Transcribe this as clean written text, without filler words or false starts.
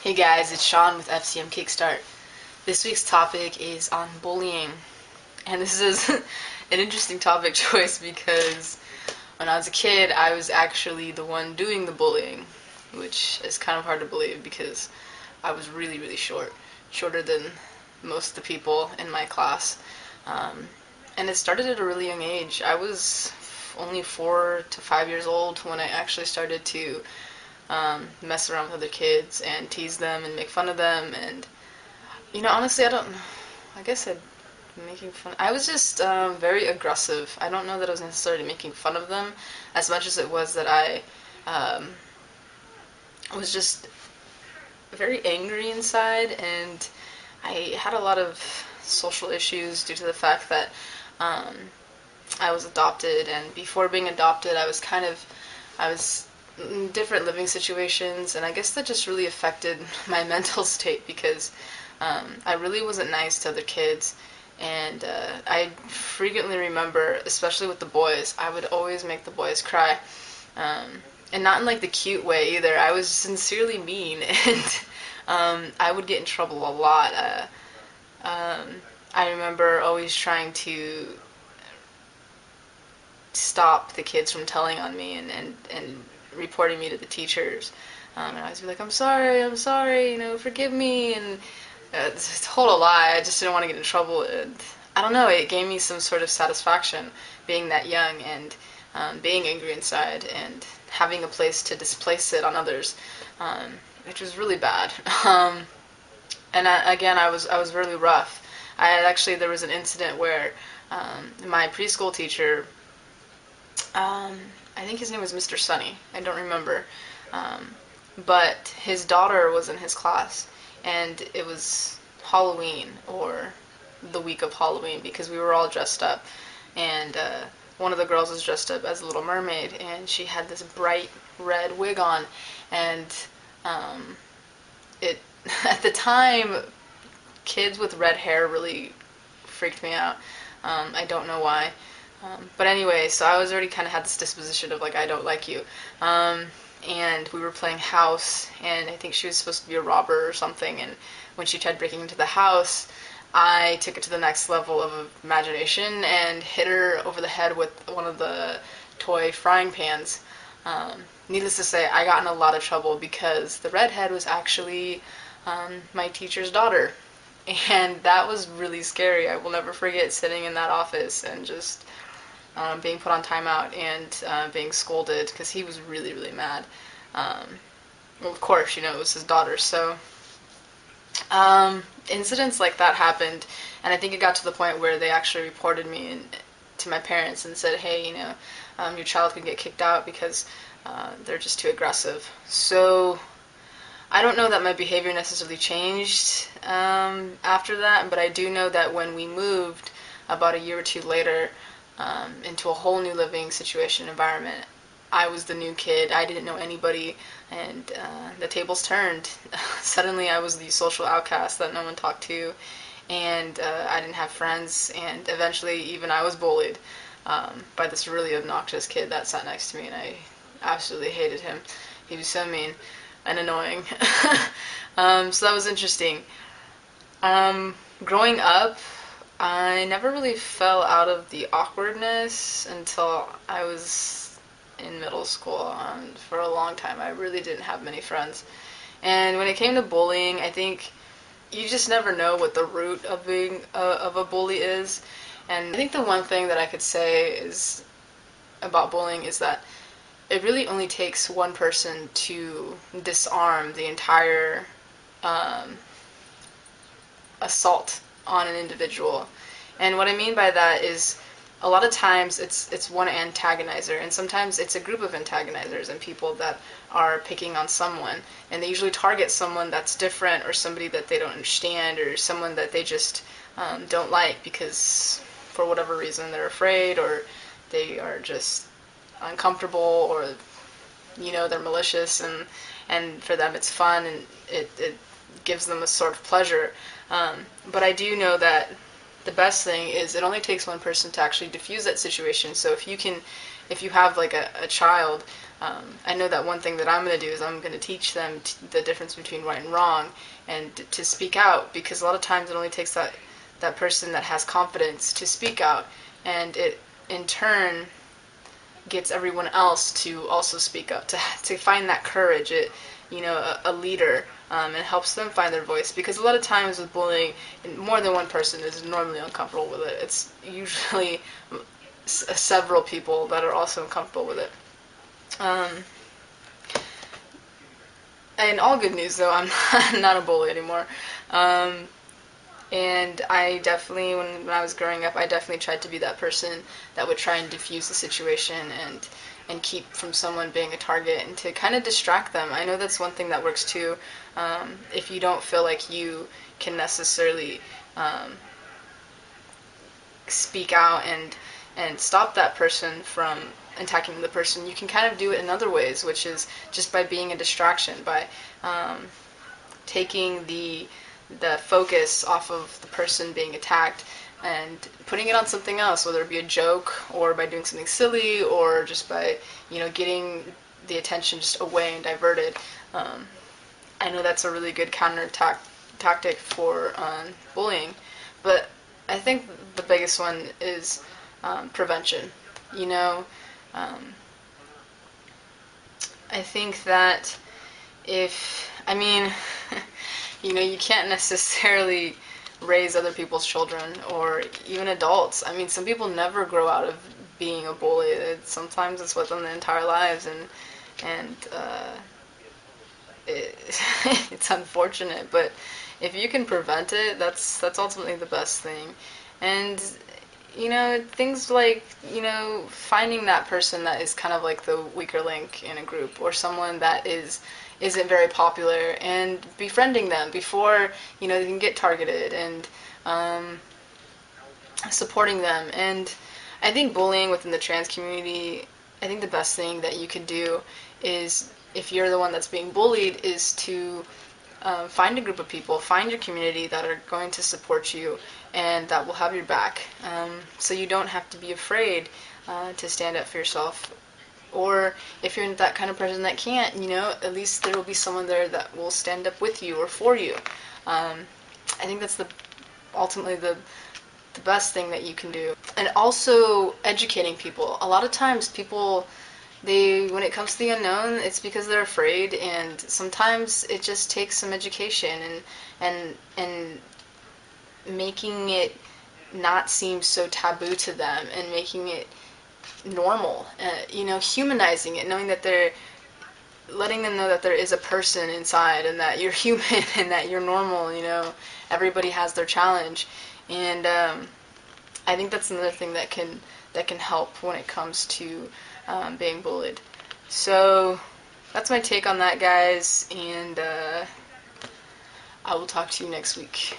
Hey guys, it's Shawn with ftmKICKSTART. This week's topic is on bullying. And this is an interesting topic choice because when I was a kid, I was actually the one doing the bullying, which is kind of hard to believe because I was really, really short. Shorter than most of the people in my class. And it started at a really young age. I was only 4 to 5 years old when I actually started to mess around with other kids and tease them and make fun of them. And honestly, I guess making fun. I was just very aggressive. I don't know that I was necessarily making fun of them as much as it was that I was just very angry inside, and I had a lot of social issues due to the fact that I was adopted, and before being adopted, I was in different living situations, and I guess that just really affected my mental state because I really wasn't nice to other kids, and I frequently remember, especially with the boys, I would always make the boys cry, and not in like the cute way either. I was sincerely mean, and I would get in trouble a lot. I remember always trying to stop the kids from telling on me and reporting me to the teachers. And I always be like, I'm sorry, forgive me. And it's a total lie. I just didn't want to get in trouble. And I don't know, it gave me some sort of satisfaction being that young and being angry inside and having a place to displace it on others, which was really bad. Again, I was really rough. There was an incident where my preschool teacher, I think his name was Mr. Sunny, I don't remember, but his daughter was in his class, and it was Halloween, or the week of Halloween, because we were all dressed up, and one of the girls was dressed up as a little mermaid, and she had this bright red wig on, and it at the time, kids with red hair really freaked me out. I don't know why. But anyway, so I was already kind of had this disposition of like, I don't like you. And we were playing house, and I think she was supposed to be a robber or something, and when she tried breaking into the house, I took it to the next level of imagination and hit her over the head with one of the toy frying pans. Needless to say, I got in a lot of trouble because the redhead was actually my teacher's daughter. And that was really scary. I will never forget sitting in that office and just being put on timeout and being scolded because he was really, really mad. Well, of course, it was his daughter. So incidents like that happened, and I think it got to the point where they actually reported me to my parents and said, hey, your child could get kicked out because they're just too aggressive. So I don't know that my behavior necessarily changed after that, but I do know that when we moved about a year or two later into a whole new living situation environment, I was the new kid. I didn't know anybody, and the tables turned. Suddenly I was the social outcast that no one talked to, and I didn't have friends, and eventually even I was bullied by this really obnoxious kid that sat next to me, and I absolutely hated him. He was so mean and annoying. So that was interesting. Growing up, I never really fell out of the awkwardness until I was in middle school. For a long time, I really didn't have many friends. And when it came to bullying, I think you just never know what the root of being of a bully is. And I think the one thing that I could say is about bullying is that it really only takes one person to disarm the entire assault on an individual. And what I mean by that is a lot of times it's one antagonizer, and sometimes it's a group of antagonizers and people that are picking on someone, and they usually target someone that's different, or somebody that they don't understand, or someone that they just don't like because for whatever reason they're afraid, or they are just uncomfortable, or they're malicious, and for them it's fun, and it gives them a sort of pleasure. But I do know that the best thing is it only takes one person to actually diffuse that situation. So if you can if you have like a child, I know that one thing that I'm going to do is I'm going to teach them the difference between right and wrong, and to speak out, because a lot of times it only takes that person that has confidence to speak out, and it in turn gets everyone else to also speak up, to find that courage. It, you know, a leader, and helps them find their voice, because a lot of times with bullying, more than one person is normally uncomfortable with it. It's usually several people that are also uncomfortable with it. And all good news though, I'm not a bully anymore. And I definitely, when I was growing up, I definitely tried to be that person that would try and diffuse the situation and keep from someone being a target, and to kind of distract them. I know that's one thing that works too. If you don't feel like you can necessarily speak out and stop that person from attacking the person, you can kind of do it in other ways, which is just by being a distraction, by taking the focus off of the person being attacked and putting it on something else, whether it be a joke, or by doing something silly, or just by, you know, getting the attention just away and diverted. I know that's a really good tactic for bullying, but I think the biggest one is prevention. You know, I think that I mean, you know, you can't necessarily raise other people's children, or even adults. I mean, some people never grow out of being a bully. Sometimes it's with them their entire lives, and it's unfortunate, but if you can prevent it, that's ultimately the best thing. And you know, things like, you know, finding that person that is kind of like the weaker link in a group, or someone that isn't very popular, and befriending them before, you know, they can get targeted, and supporting them. And I think bullying within the trans community, I think the best thing that you can do is, if you're the one that's being bullied, is to find a group of people, find your community that are going to support you and that will have your back, so you don't have to be afraid to stand up for yourself. Or if you're that kind of person that can't, you know, at least there will be someone there that will stand up with you or for you. I think that's ultimately the best thing that you can do. And also educating people. A lot of times people, when it comes to the unknown, it's because they're afraid, and sometimes it just takes some education and making it not seem so taboo to them, and making it normal, you know, humanizing it, knowing that letting them know that there is a person inside, and that you're human, and that you're normal, you know, everybody has their challenge. And I think that's another thing that can help when it comes to being bullied. So that's my take on that, guys, and I will talk to you next week.